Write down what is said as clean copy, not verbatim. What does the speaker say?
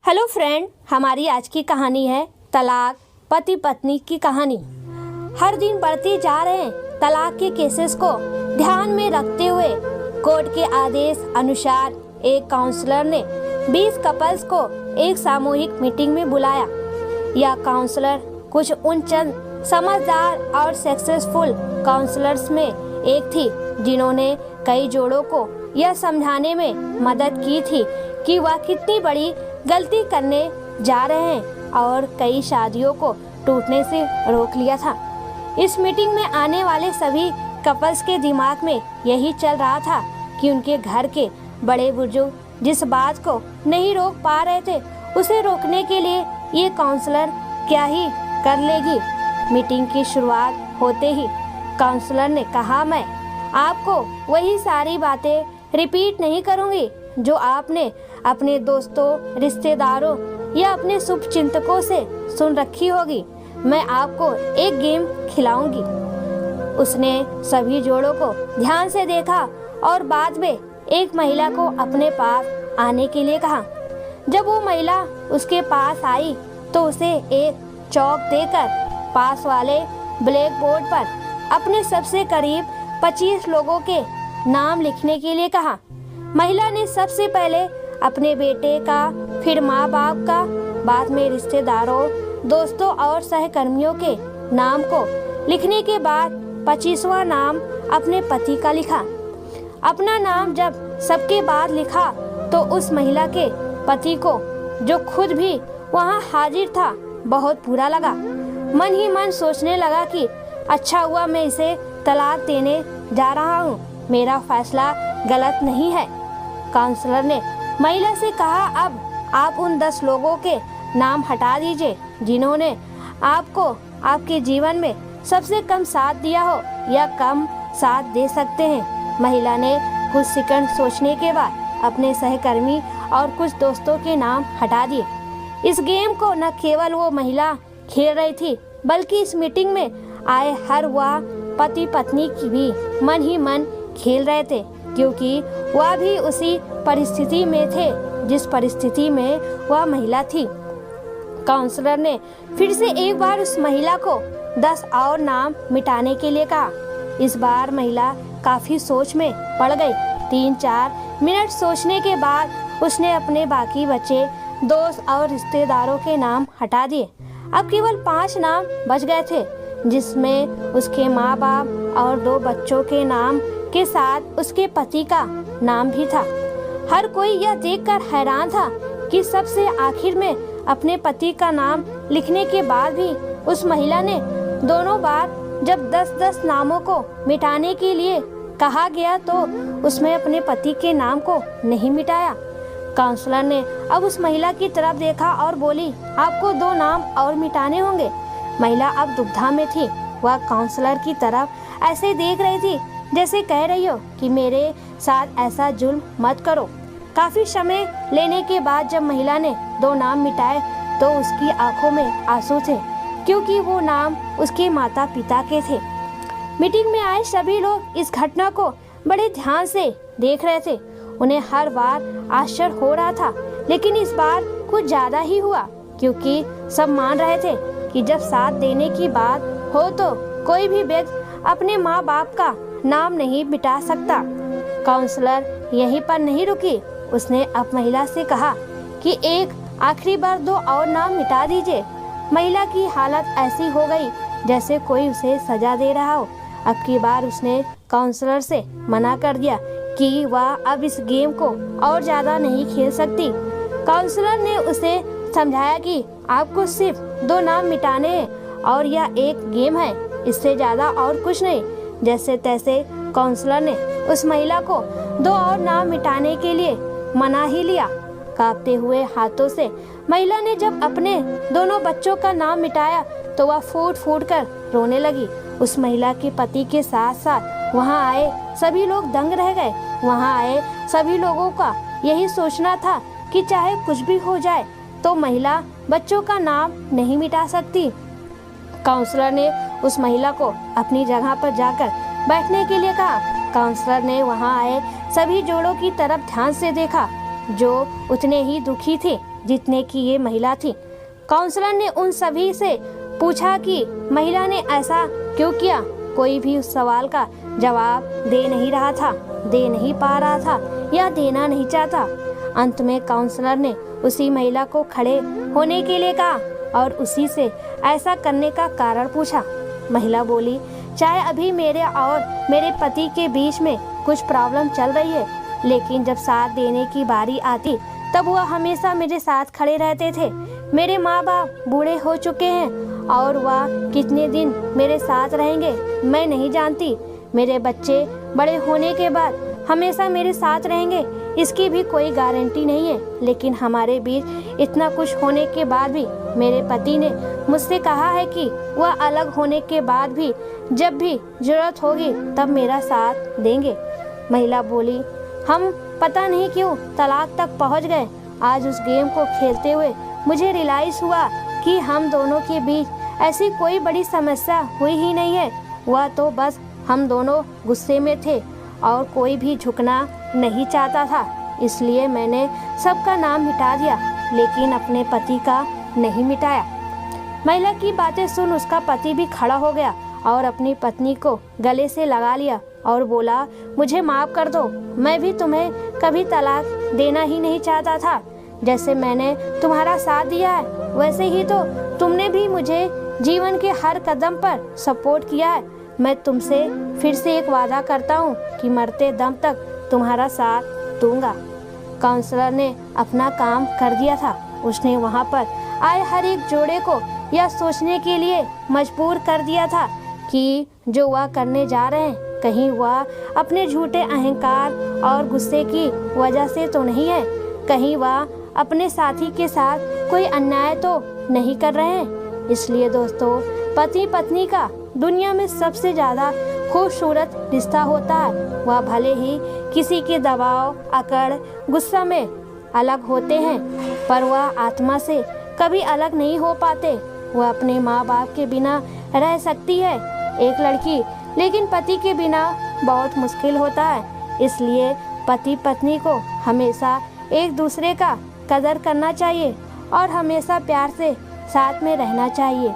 Hello friend, हमारी आज की कहानी है तलाक पति पत्नी की कहानी। हर दिन बढ़ते जा रहे तलाक के केसेस को ध्यान में रखते हुए कोर्ट के आदेश अनुसार एक काउंसलर ने 20 कपल्स को एक सामूहिक मीटिंग में बुलाया। यह काउंसलर कुछ उन चंद समझदार और सक्सेसफुल काउंसलर्स में एक थी जिन्होंने कई जोड़ों को यह समझाने में मदद की थी कि वह कितनी बड़ी गलती करने जा रहे हैं और कई शादियों को टूटने से रोक लिया था। इस मीटिंग में आने वाले सभी कपल्स के दिमाग में यही चल रहा था कि उनके घर के बड़े बुजुर्ग जिस बात को नहीं रोक पा रहे थे उसे रोकने के लिए ये काउंसलर क्या ही कर लेगी। मीटिंग की शुरुआत होते ही काउंसलर ने कहा, मैं आपको वही सारी बातें रिपीट नहीं करूंगी जो आपने अपने दोस्तों, रिश्तेदारों या अपने शुभ चिंतकों से सुन रखी होगी। मैं आपको एक गेम खिलाऊंगी। उसने सभी जोड़ों को ध्यान से देखा और बाद में एक महिला को अपने पास आने के लिए कहा। जब वो महिला उसके पास आई तो उसे एक चौक देकर पास वाले ब्लैक बोर्ड पर अपने सबसे करीब 25 लोगों के नाम लिखने के लिए कहा। महिला ने सबसे पहले अपने बेटे का, फिर माँ बाप का, बाद में रिश्तेदारों, दोस्तों और सहकर्मियों के नाम को लिखने के बाद 25वां नाम अपने पति का लिखा। अपना नाम जब सबके बाद लिखा तो उस महिला के पति को, जो खुद भी वहाँ हाजिर था, बहुत बुरा लगा। मन ही मन सोचने लगा कि अच्छा हुआ मैं इसे तलाक देने जा रहा हूँ, मेरा फैसला गलत नहीं है। काउंसलर ने महिला से कहा, अब आप उन 10 लोगों के नाम हटा दीजिए जिन्होंने आपको आपके जीवन में सबसे कम साथ दिया हो या कम साथ दे सकते हैं। महिला ने कुछ सेकंड सोचने के बाद अपने सहकर्मी और कुछ दोस्तों के नाम हटा दिए। इस गेम को न केवल वो महिला खेल रही थी बल्कि इस मीटिंग में आए हर वह पति पत्नी की भी मन ही मन खेल रहे थे, क्योंकि वह भी उसी परिस्थिति में थे जिस परिस्थिति में वह महिला थी। काउंसलर ने फिर से एक बार उस महिला को 10 और नाम मिटाने के लिए कहा। इस बार महिला काफी सोच में पड़ गई। 3-4 मिनट सोचने के बाद उसने अपने बाकी बचे दोस्त और रिश्तेदारों के नाम हटा दिए। अब केवल 5 नाम बच गए थे, जिसमें उसके माँ बाप और 2 बच्चों के नाम के साथ उसके पति का नाम भी था। हर कोई यह देखकर हैरान था कि सबसे आखिर में अपने पति का नाम लिखने के बाद भी उस महिला ने दोनों बार जब 10-10 नामों को मिटाने के लिए कहा गया तो उसमें अपने पति के नाम को नहीं मिटाया। काउंसलर ने अब उस महिला की तरफ देखा और बोली, आपको 2 नाम और मिटाने होंगे। महिला अब दुविधा में थी। वह काउंसलर की तरफ ऐसे देख रही थी जैसे कह रही हो कि मेरे साथ ऐसा जुल्म मत करो। काफी समय लेने के बाद जब महिला ने 2 नाम मिटाए तो उसकी आंखों में आंसू थे, क्योंकि वो नाम उसके माता पिता के थे। मीटिंग में आए सभी लोग इस घटना को बड़े ध्यान से देख रहे थे। उन्हें हर बार आश्चर्य हो रहा था, लेकिन इस बार कुछ ज्यादा ही हुआ, क्योंकि सब मान रहे थे कि जब साथ देने की बात हो तो कोई भी व्यक्ति अपने माँ बाप का नाम नहीं मिटा सकता। काउंसलर यहीं पर नहीं रुकी। उसने अब महिला से कहा कि एक आखिरी बार 2 और नाम मिटा दीजिए। महिला की हालत ऐसी हो गई जैसे कोई उसे सजा दे रहा हो। अब की बार उसने काउंसलर से मना कर दिया कि वह अब इस गेम को और ज्यादा नहीं खेल सकती। काउंसलर ने उसे समझाया कि आपको सिर्फ 2 नाम मिटाने हैं और यह एक गेम है, इससे ज्यादा और कुछ नहीं। जैसे तैसे काउंसलर ने उस महिला को 2 और नाम मिटाने के लिए मना ही लिया। कांपते हुए हाथों से महिला ने जब अपने दोनों बच्चों का नाम मिटाया तो वह फूट फूट कर रोने लगी। उस महिला के पति के साथ साथ वहां आए सभी लोग दंग रह गए। वहां आए सभी लोगों का यही सोचना था कि चाहे कुछ भी हो जाए तो महिला बच्चों का नाम नहीं मिटा सकती। काउंसलर ने उस महिला को अपनी जगह पर जाकर बैठने के लिए कहा। काउंसलर ने वहां आए सभी जोड़ों की तरफ ध्यान से देखा, जो उतने ही दुखी थे जितने की ये महिला थी। काउंसलर ने उन सभी से पूछा कि महिला ने ऐसा क्यों किया। कोई भी उस सवाल का जवाब दे नहीं रहा था, दे नहीं पा रहा था या देना नहीं चाहता। अंत में काउंसलर ने उसी महिला को खड़े होने के लिए कहा और उसी से ऐसा करने का कारण पूछा। महिला बोली, चाहे अभी मेरे और मेरे पति के बीच में कुछ प्रॉब्लम चल रही है, लेकिन जब साथ देने की बारी आती तब वह हमेशा मेरे साथ खड़े रहते थे। मेरे माँ बाप बूढ़े हो चुके हैं और वह कितने दिन मेरे साथ रहेंगे मैं नहीं जानती। मेरे बच्चे बड़े होने के बाद हमेशा मेरे साथ रहेंगे इसकी भी कोई गारंटी नहीं है। लेकिन हमारे बीच इतना कुछ होने के बाद भी मेरे पति ने मुझसे कहा है कि वह अलग होने के बाद भी जब भी जरूरत होगी तब मेरा साथ देंगे। महिला बोली, हम पता नहीं क्यों तलाक तक पहुंच गए। आज उस गेम को खेलते हुए मुझे रियलाइज हुआ कि हम दोनों के बीच ऐसी कोई बड़ी समस्या हुई ही नहीं है। वह तो बस हम दोनों गुस्से में थे और कोई भी झुकना नहीं चाहता था, इसलिए मैंने सबका नाम मिटा दिया लेकिन अपने पति का नहीं मिटाया। महिला की बातें सुन उसका पति भी खड़ा हो गया और अपनी पत्नी को गले से लगा लिया और बोला, मुझे माफ़ कर दो, मैं भी तुम्हें कभी तलाक देना ही नहीं चाहता था। जैसे मैंने तुम्हारा साथ दिया है वैसे ही तो तुमने भी मुझे जीवन के हर कदम पर सपोर्ट किया है। मैं तुमसे फिर से एक वादा करता हूँ कि मरते दम तक तुम्हारा साथ दूंगा। काउंसलर ने अपना काम कर दिया था। उसने वहाँ पर आए हर एक जोड़े को यह सोचने के लिए मजबूर कर दिया था कि जो वह करने जा रहे हैं कहीं वह अपने झूठे अहंकार और गुस्से की वजह से तो नहीं है, कहीं वह अपने साथी के साथ कोई अन्याय तो नहीं कर रहे हैं। इसलिए दोस्तों, पति पत्नी का दुनिया में सबसे ज़्यादा खूबसूरत रिश्ता होता है। वह भले ही किसी के दबाव, अकड़, गुस्सा में अलग होते हैं पर वह आत्मा से कभी अलग नहीं हो पाते। वह अपने माँ बाप के बिना रह सकती है एक लड़की, लेकिन पति के बिना बहुत मुश्किल होता है। इसलिए पति पत्नी को हमेशा एक दूसरे का कदर करना चाहिए और हमेशा प्यार से साथ में रहना चाहिए।